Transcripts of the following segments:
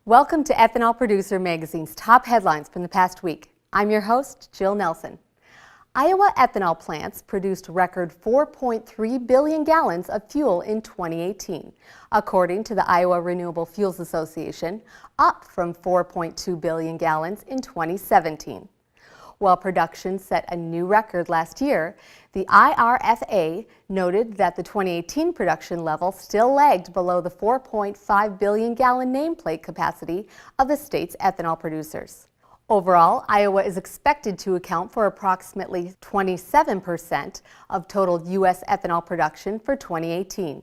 Welcome to Ethanol Producer Magazine's top headlines from the past week. I'm your host, Jill Nelson. Iowa ethanol plants produced record 4.3 billion gallons of fuel in 2018, according to the Iowa Renewable Fuels Association, up from 4.2 billion gallons in 2017. While production set a new record last year, the IRFA noted that the 2018 production level still lagged below the 4.5 billion gallon nameplate capacity of the state's ethanol producers. Overall, Iowa is expected to account for approximately 27% of total U.S. ethanol production for 2018.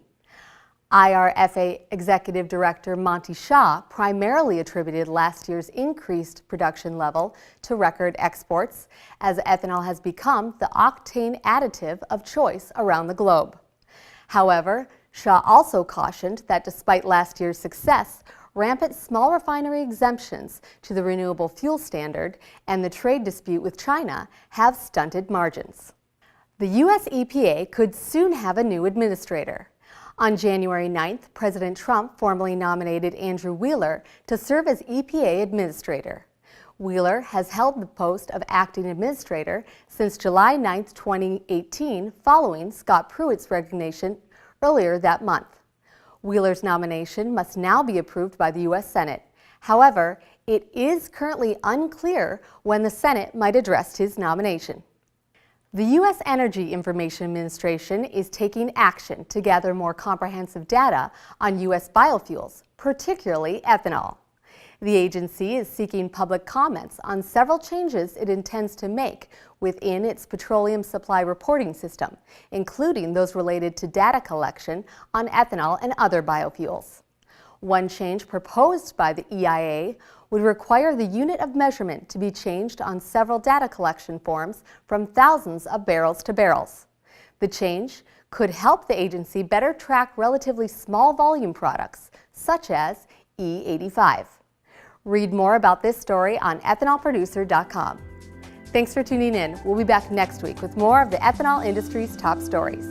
IRFA Executive Director Monty Shaw primarily attributed last year's increased production level to record exports, as ethanol has become the octane additive of choice around the globe. However, Shaw also cautioned that despite last year's success, rampant small refinery exemptions to the renewable fuel standard and the trade dispute with China have stunted margins. The U.S. EPA could soon have a new administrator. On January 9th, President Trump formally nominated Andrew Wheeler to serve as EPA Administrator. Wheeler has held the post of acting administrator since July 9, 2018, following Scott Pruitt's resignation earlier that month. Wheeler's nomination must now be approved by the U.S. Senate. However, it is currently unclear when the Senate might address his nomination. The U.S. Energy Information Administration is taking action to gather more comprehensive data on U.S. biofuels, particularly ethanol. The agency is seeking public comments on several changes it intends to make within its petroleum supply reporting system, including those related to data collection on ethanol and other biofuels. One change proposed by the EIA would require the unit of measurement to be changed on several data collection forms from thousands of barrels to barrels. The change could help the agency better track relatively small volume products, such as E85. Read more about this story on ethanolproducer.com. Thanks for tuning in. We'll be back next week with more of the ethanol industry's top stories.